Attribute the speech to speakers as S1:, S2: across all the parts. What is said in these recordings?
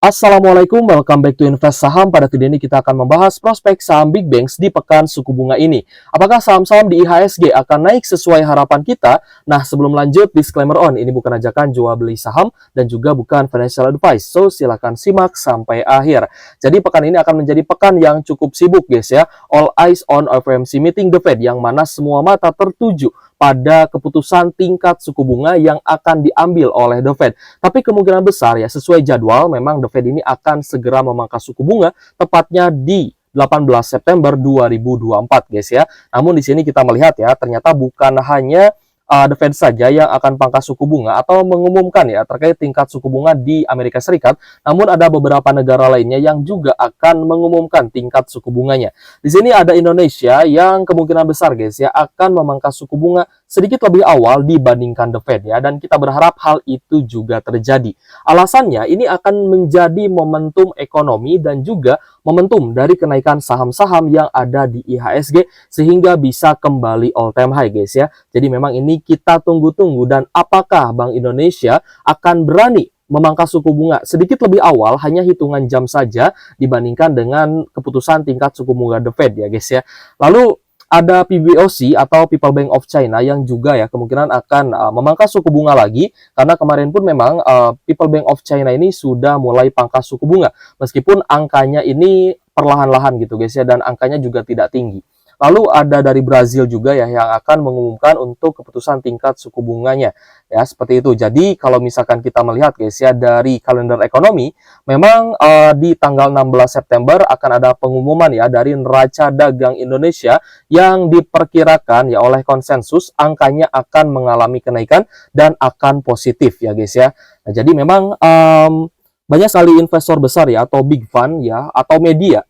S1: Assalamualaikum, welcome back to Invest Saham. Pada video ini kita akan membahas prospek saham Big Banks di pekan suku bunga ini. Apakah saham-saham di IHSG akan naik sesuai harapan kita? Nah, sebelum lanjut, disclaimer on, ini bukan ajakan jual beli saham dan juga bukan financial advice. So, silakan simak sampai akhir. Jadi, pekan ini akan menjadi pekan yang cukup sibuk, guys ya. All eyes on FOMC meeting the Fed, yang mana semua mata tertuju pada keputusan tingkat suku bunga yang akan diambil oleh The Fed. Tapi kemungkinan besar ya sesuai jadwal memang The Fed ini akan segera memangkas suku bunga tepatnya di 18 September 2024 guys ya. Namun di sini kita melihat ya ternyata bukan hanya The Fed saja yang akan pangkas suku bunga atau mengumumkan ya terkait tingkat suku bunga di Amerika Serikat, namun ada beberapa negara lainnya yang juga akan mengumumkan tingkat suku bunganya. Di sini ada Indonesia yang kemungkinan besar guys ya akan memangkas suku bunga sedikit lebih awal dibandingkan The Fed ya, dan kita berharap hal itu juga terjadi. Alasannya ini akan menjadi momentum ekonomi dan juga momentum dari kenaikan saham-saham yang ada di IHSG sehingga bisa kembali all time high guys ya. Jadi memang ini kita tunggu-tunggu, dan apakah Bank Indonesia akan berani memangkas suku bunga sedikit lebih awal, hanya hitungan jam saja dibandingkan dengan keputusan tingkat suku bunga The Fed ya guys ya. Lalu ada PBOC atau People Bank of China yang juga ya kemungkinan akan memangkas suku bunga lagi, karena kemarin pun memang People Bank of China ini sudah mulai pangkas suku bunga meskipun angkanya ini perlahan-lahan gitu guys ya, dan angkanya juga tidak tinggi. Lalu ada dari Brazil juga ya yang akan mengumumkan untuk keputusan tingkat suku bunganya ya, seperti itu. Jadi kalau misalkan kita melihat guys ya dari kalender ekonomi, memang di tanggal 16 September akan ada pengumuman ya dari neraca dagang Indonesia yang diperkirakan ya oleh konsensus angkanya akan mengalami kenaikan dan akan positif ya guys ya. Nah, jadi memang banyak sekali investor besar ya atau big fund ya atau media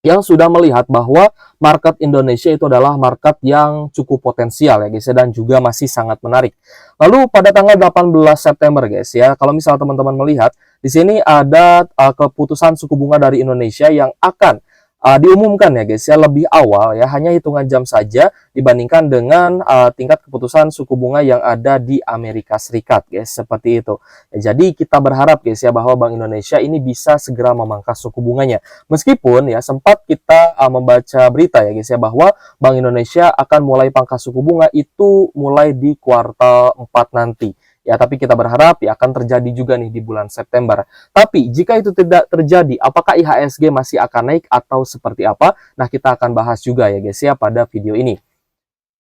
S1: yang sudah melihat bahwa market Indonesia itu adalah market yang cukup potensial ya guys ya, dan juga masih sangat menarik. Lalu pada tanggal 18 September guys ya, kalau misal teman-teman melihat di sini ada keputusan suku bunga dari Indonesia yang akan diumumkan ya guys ya lebih awal ya, hanya hitungan jam saja dibandingkan dengan tingkat keputusan suku bunga yang ada di Amerika Serikat guys, seperti itu ya. Jadi kita berharap guys ya bahwa Bank Indonesia ini bisa segera memangkas suku bunganya, meskipun ya sempat kita membaca berita ya guys ya bahwa Bank Indonesia akan mulai pangkas suku bunga itu mulai di kuartal 4 nanti ya, tapi kita berharap ya akan terjadi juga nih di bulan September. Tapi jika itu tidak terjadi, apakah IHSG masih akan naik atau seperti apa? Nah, kita akan bahas juga ya guys ya pada video ini.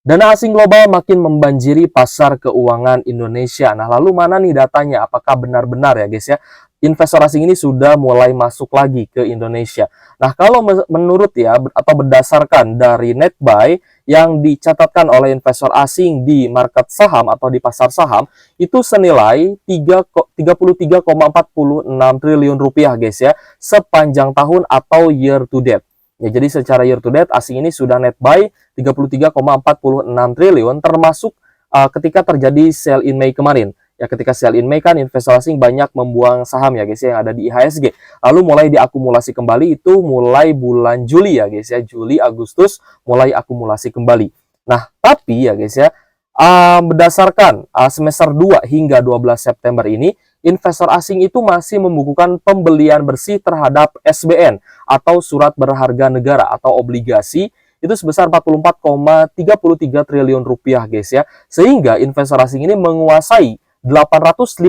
S1: Dana asing global makin membanjiri pasar keuangan Indonesia. Nah, lalu mana nih datanya? Apakah benar-benar ya guys ya investor asing ini sudah mulai masuk lagi ke Indonesia? Nah, kalau menurut ya atau berdasarkan dari NetBuy yang dicatatkan oleh investor asing di market saham atau di pasar saham, itu senilai 33,46 triliun rupiah guys ya sepanjang tahun atau year to date. Ya, jadi secara year to date asing ini sudah net buy 33,46 triliun, termasuk ketika terjadi sell in Mei kemarin. Ya, ketika sell in Mei kan investor asing banyak membuang saham ya guys ya yang ada di IHSG. Lalu mulai diakumulasi kembali itu mulai bulan Juli ya guys ya, Juli Agustus mulai akumulasi kembali. Nah, tapi ya guys ya berdasarkan semester 2 hingga 12 September ini, investor asing itu masih membukukan pembelian bersih terhadap SBN atau surat berharga negara atau obligasi itu sebesar 44,33 triliun rupiah guys ya. Sehingga investor asing ini menguasai 854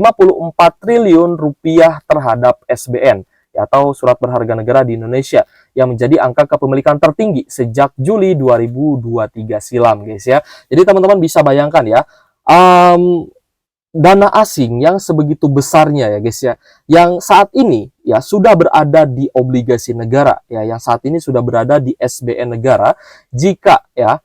S1: triliun rupiah terhadap SBN ya, atau surat berharga negara di Indonesia, yang menjadi angka kepemilikan tertinggi sejak Juli 2023 silam guys ya. Jadi teman-teman bisa bayangkan ya, dana asing yang sebegitu besarnya ya guys ya, yang saat ini ya sudah berada di obligasi negara ya, yang saat ini sudah berada di SBN negara, jika ya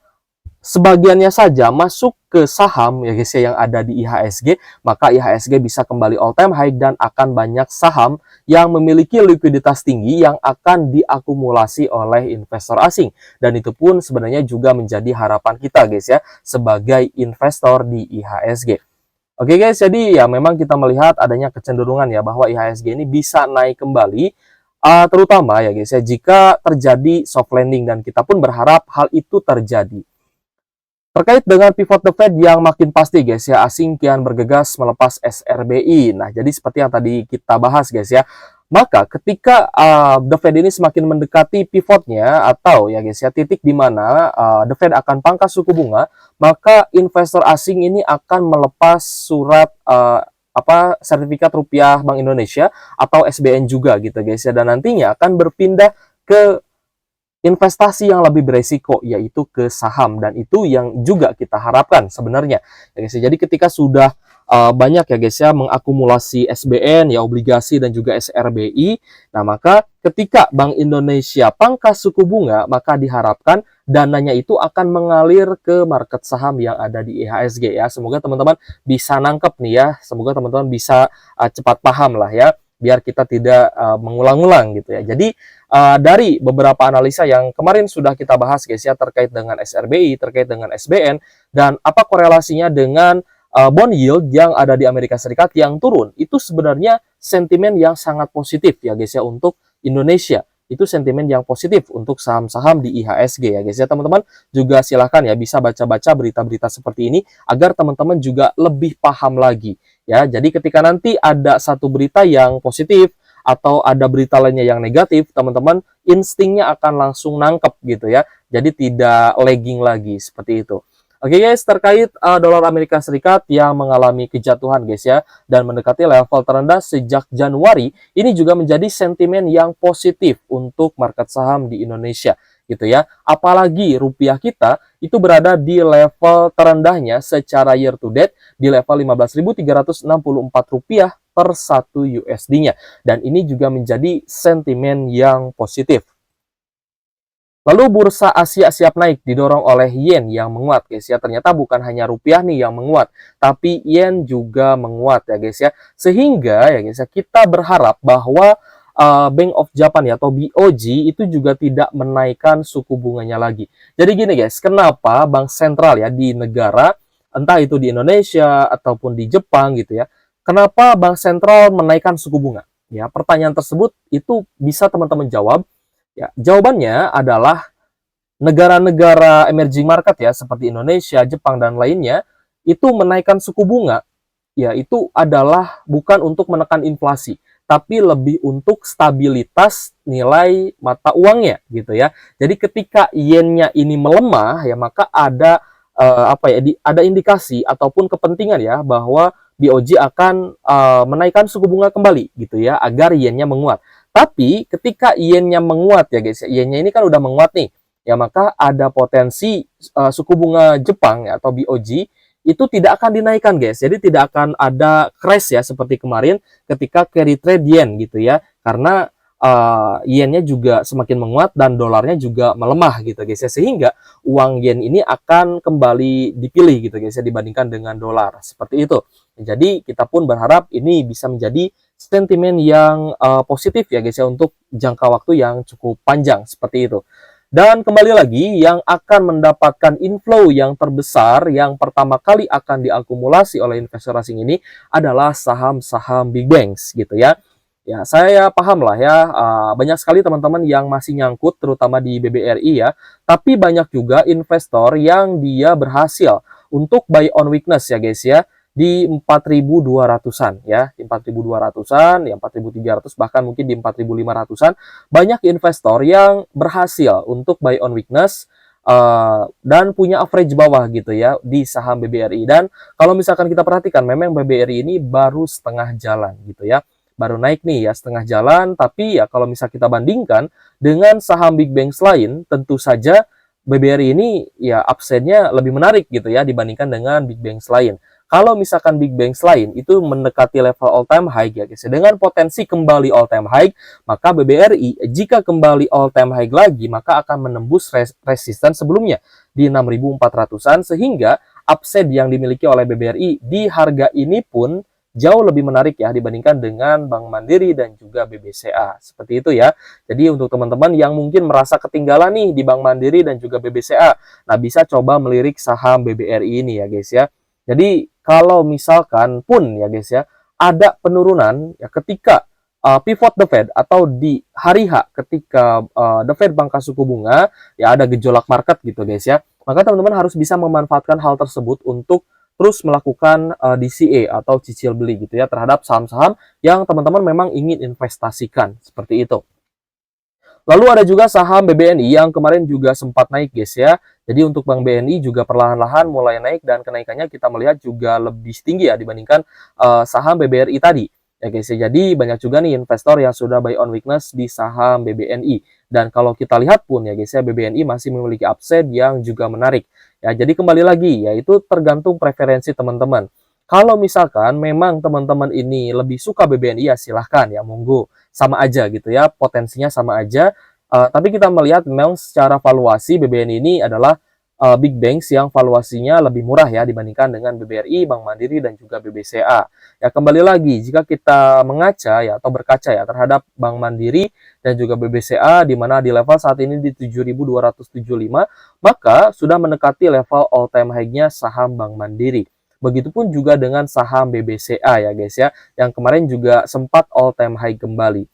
S1: sebagiannya saja masuk ke saham ya guys ya yang ada di IHSG, maka IHSG bisa kembali all time high dan akan banyak saham yang memiliki likuiditas tinggi yang akan diakumulasi oleh investor asing, dan itu pun sebenarnya juga menjadi harapan kita guys ya sebagai investor di IHSG. Oke guys, jadi ya memang kita melihat adanya kecenderungan ya bahwa IHSG ini bisa naik kembali, terutama ya guys ya jika terjadi soft landing, dan kita pun berharap hal itu terjadi. Terkait dengan pivot the Fed yang makin pasti guys ya, asing kian bergegas melepas SRBI. Nah, jadi seperti yang tadi kita bahas guys ya, Maka ketika The Fed ini semakin mendekati pivotnya atau ya guys ya titik di mana The Fed akan pangkas suku bunga, maka investor asing ini akan melepas surat sertifikat rupiah Bank Indonesia atau SBN juga gitu guys ya, dan nantinya akan berpindah ke investasi yang lebih beresiko, yaitu ke saham, dan itu yang juga kita harapkan sebenarnya ya guys ya. Jadi ketika sudah banyak ya guys ya mengakumulasi SBN ya, obligasi dan juga SRBI, nah maka ketika Bank Indonesia pangkas suku bunga, maka diharapkan dananya itu akan mengalir ke market saham yang ada di IHSG ya. Semoga teman-teman bisa nangkep nih ya, semoga teman-teman bisa cepat paham lah ya, biar kita tidak mengulang-ulang gitu ya. Jadi dari beberapa analisa yang kemarin sudah kita bahas guys ya, terkait dengan SRBI, terkait dengan SBN, dan apa korelasinya dengan bond yield yang ada di Amerika Serikat yang turun, itu sebenarnya sentimen yang sangat positif ya guys ya untuk Indonesia. Itu sentimen yang positif untuk saham-saham di IHSG ya guys ya. Teman-teman juga silahkan ya bisa baca-baca berita-berita seperti ini agar teman-teman juga lebih paham lagi ya. Jadi ketika nanti ada satu berita yang positif atau ada berita lainnya yang negatif, teman-teman instingnya akan langsung nangkep gitu ya. Jadi tidak lagging lagi seperti itu. Oke guys, terkait dolar Amerika Serikat yang mengalami kejatuhan guys ya, dan mendekati level terendah sejak Januari, ini juga menjadi sentimen yang positif untuk market saham di Indonesia gitu ya. Apalagi rupiah kita itu berada di level terendahnya secara year to date di level 15.364 rupiah per 1 USD-nya, dan ini juga menjadi sentimen yang positif. Lalu bursa Asia siap naik didorong oleh yen yang menguat guys ya. Ternyata bukan hanya rupiah nih yang menguat, tapi yen juga menguat ya guys ya. Sehingga ya guys ya, kita berharap bahwa Bank of Japan ya atau BOJ itu juga tidak menaikkan suku bunganya lagi. Jadi gini guys, kenapa bank sentral ya di negara, entah itu di Indonesia ataupun di Jepang gitu ya, kenapa bank sentral menaikkan suku bunga? Ya, pertanyaan tersebut itu bisa teman-teman jawab. Ya, jawabannya adalah negara-negara emerging market ya seperti Indonesia, Jepang dan lainnya itu menaikkan suku bunga ya itu adalah bukan untuk menekan inflasi, tapi lebih untuk stabilitas nilai mata uangnya gitu ya. Jadi ketika yennya ini melemah ya maka ada ada indikasi ataupun kepentingan ya bahwa BOJ akan menaikkan suku bunga kembali gitu ya agar yennya menguat. Tapi ketika yennya menguat ya guys, yennya ini kan udah menguat nih, ya maka ada potensi suku bunga Jepang ya, atau BOJ itu tidak akan dinaikkan guys. Jadi tidak akan ada crash ya seperti kemarin ketika carry trade yen gitu ya. Karena yennya juga semakin menguat dan dolarnya juga melemah gitu guys ya. Sehingga uang yen ini akan kembali dipilih gitu guys ya dibandingkan dengan dolar. Seperti itu. Jadi kita pun berharap ini bisa menjadi sentimen yang positif ya guys ya untuk jangka waktu yang cukup panjang seperti itu. Dan kembali lagi yang akan mendapatkan inflow yang terbesar yang pertama kali akan diakumulasi oleh investor asing ini adalah saham-saham big banks gitu ya. Ya, saya paham lah ya, banyak sekali teman-teman yang masih nyangkut terutama di BBRI ya. Tapi banyak juga investor yang dia berhasil untuk buy on weakness ya guys ya, di 4.200-an ya, di 4.200-an, ya 4.300 bahkan mungkin di 4.500-an. Banyak investor yang berhasil untuk buy on weakness dan punya average bawah gitu ya di saham BBRI. Dan kalau misalkan kita perhatikan memang BBRI ini baru setengah jalan gitu ya. Baru naik nih ya setengah jalan, tapi ya kalau misal kita bandingkan dengan saham big banks lain, tentu saja BBRI ini ya upside-nya lebih menarik gitu ya dibandingkan dengan big banks lain. Kalau misalkan big banks lain itu mendekati level all time high ya guys, dengan potensi kembali all time high, maka BBRI jika kembali all time high lagi maka akan menembus resisten sebelumnya di 6.400-an, sehingga upside yang dimiliki oleh BBRI di harga ini pun jauh lebih menarik ya dibandingkan dengan Bank Mandiri dan juga BBCA. Seperti itu ya. Jadi untuk teman-teman yang mungkin merasa ketinggalan nih di Bank Mandiri dan juga BBCA, nah bisa coba melirik saham BBRI ini ya guys ya. Jadi kalau misalkan pun ya guys ya ada penurunan ya ketika pivot the Fed atau di hari H ketika the Fed pangkas suku bunga ya ada gejolak market gitu guys ya, maka teman-teman harus bisa memanfaatkan hal tersebut untuk terus melakukan DCA atau cicil beli gitu ya terhadap saham-saham yang teman-teman memang ingin investasikan seperti itu. Lalu ada juga saham BBNI yang kemarin juga sempat naik guys ya. Jadi untuk Bank BNI juga perlahan-lahan mulai naik dan kenaikannya kita melihat juga lebih tinggi ya dibandingkan saham BBRI tadi. Ya guys ya, jadi banyak juga nih investor yang sudah buy on weakness di saham BBNI. Dan kalau kita lihat pun ya guys ya, BBNI masih memiliki upside yang juga menarik. Ya, jadi kembali lagi yaitu tergantung preferensi teman-teman. Kalau misalkan memang teman-teman ini lebih suka BBNI ya silahkan ya monggo, sama aja gitu ya, potensinya sama aja. Tapi kita melihat memang secara valuasi BBNI ini adalah big banks yang valuasinya lebih murah ya dibandingkan dengan BBRI, Bank Mandiri dan juga BBCA. Ya kembali lagi jika kita mengaca ya atau berkaca ya terhadap Bank Mandiri dan juga BBCA di mana di level saat ini di 7.275 maka sudah mendekati level all time high-nya saham Bank Mandiri. Begitupun juga dengan saham BBCA ya guys ya, yang kemarin juga sempat all time high kembali.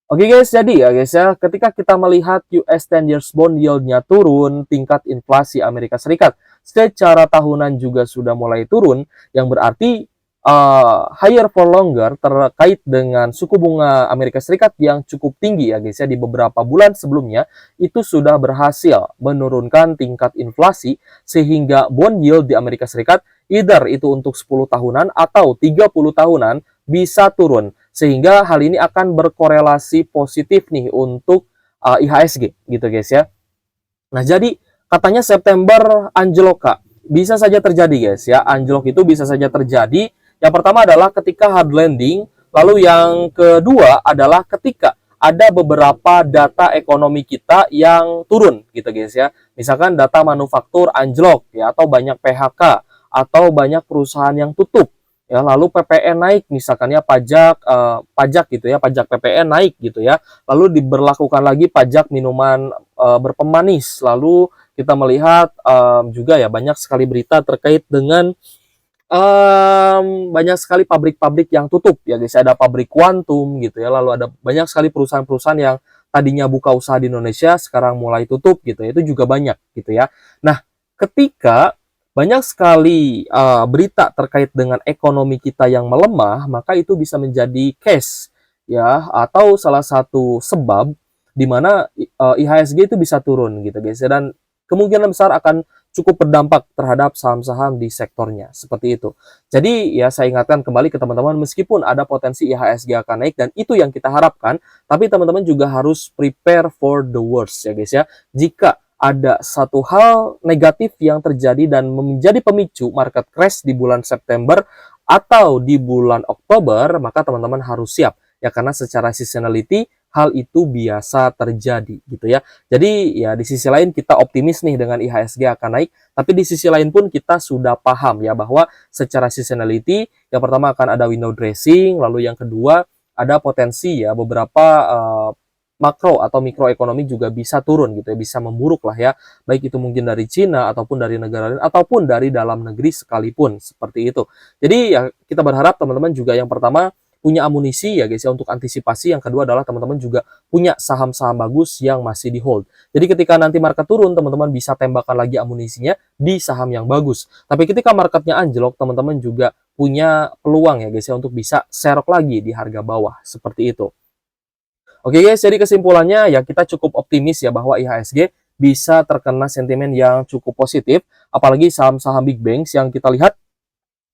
S1: Oke guys, jadi ya guys ya, ketika kita melihat US 10 years bond yield-nya turun, tingkat inflasi Amerika Serikat secara tahunan juga sudah mulai turun, yang berarti higher for longer terkait dengan suku bunga Amerika Serikat yang cukup tinggi ya guys ya di beberapa bulan sebelumnya itu sudah berhasil menurunkan tingkat inflasi sehingga bond yield di Amerika Serikat either itu untuk 10 tahunan atau 30 tahunan bisa turun sehingga hal ini akan berkorelasi positif nih untuk IHSG gitu guys ya. Nah, jadi katanya September anjlok Kak. Bisa saja terjadi guys ya. Anjlok itu bisa saja terjadi. Yang pertama adalah ketika hard landing, lalu yang kedua adalah ketika ada beberapa data ekonomi kita yang turun gitu guys ya. Misalkan data manufaktur anjlok ya atau banyak PHK atau banyak perusahaan yang tutup. Ya, lalu PPN naik misalkan ya pajak gitu ya, pajak PPN naik gitu ya. Lalu diberlakukan lagi pajak minuman berpemanis. Lalu kita melihat juga ya banyak sekali berita terkait dengan banyak sekali pabrik-pabrik yang tutup ya guys. Ada pabrik kuantum gitu ya. Lalu ada banyak sekali perusahaan-perusahaan yang tadinya buka usaha di Indonesia sekarang mulai tutup gitu ya. Itu juga banyak gitu ya. Nah, ketika banyak sekali berita terkait dengan ekonomi kita yang melemah, maka itu bisa menjadi case ya atau salah satu sebab di mana IHSG itu bisa turun gitu guys. Dan kemungkinan besar akan cukup berdampak terhadap saham-saham di sektornya seperti itu. Jadi ya saya ingatkan kembali ke teman-teman meskipun ada potensi IHSG akan naik dan itu yang kita harapkan, tapi teman-teman juga harus prepare for the worst ya guys ya. Jika ada satu hal negatif yang terjadi dan menjadi pemicu market crash di bulan September atau di bulan Oktober, maka teman-teman harus siap ya karena secara seasonality hal itu biasa terjadi gitu ya. Jadi ya di sisi lain kita optimis nih dengan IHSG akan naik, tapi di sisi lain pun kita sudah paham ya bahwa secara seasonality yang pertama akan ada window dressing, lalu yang kedua ada potensi ya beberapa makro atau mikroekonomi juga bisa turun gitu ya, bisa memburuk lah ya, baik itu mungkin dari Cina ataupun dari negara lain ataupun dari dalam negeri sekalipun seperti itu. Jadi ya kita berharap teman-teman juga yang pertama punya amunisi ya guys ya untuk antisipasi, yang kedua adalah teman-teman juga punya saham-saham bagus yang masih di hold. Jadi ketika nanti market turun teman-teman bisa tembakan lagi amunisinya di saham yang bagus. Tapi ketika marketnya anjlok teman-teman juga punya peluang ya guys ya untuk bisa serok lagi di harga bawah seperti itu. Oke guys, jadi kesimpulannya ya kita cukup optimis ya bahwa IHSG bisa terkena sentimen yang cukup positif, apalagi saham-saham big banks yang kita lihat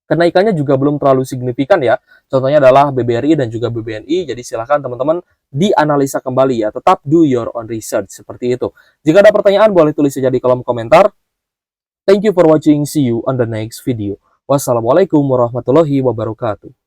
S1: kenaikannya juga belum terlalu signifikan ya. Contohnya adalah BBRI dan juga BBNI, jadi silahkan teman-teman dianalisa kembali ya, tetap do your own research seperti itu. Jika ada pertanyaan boleh tulis saja di kolom komentar. Thank you for watching, see you on the next video. Wassalamualaikum warahmatullahi wabarakatuh.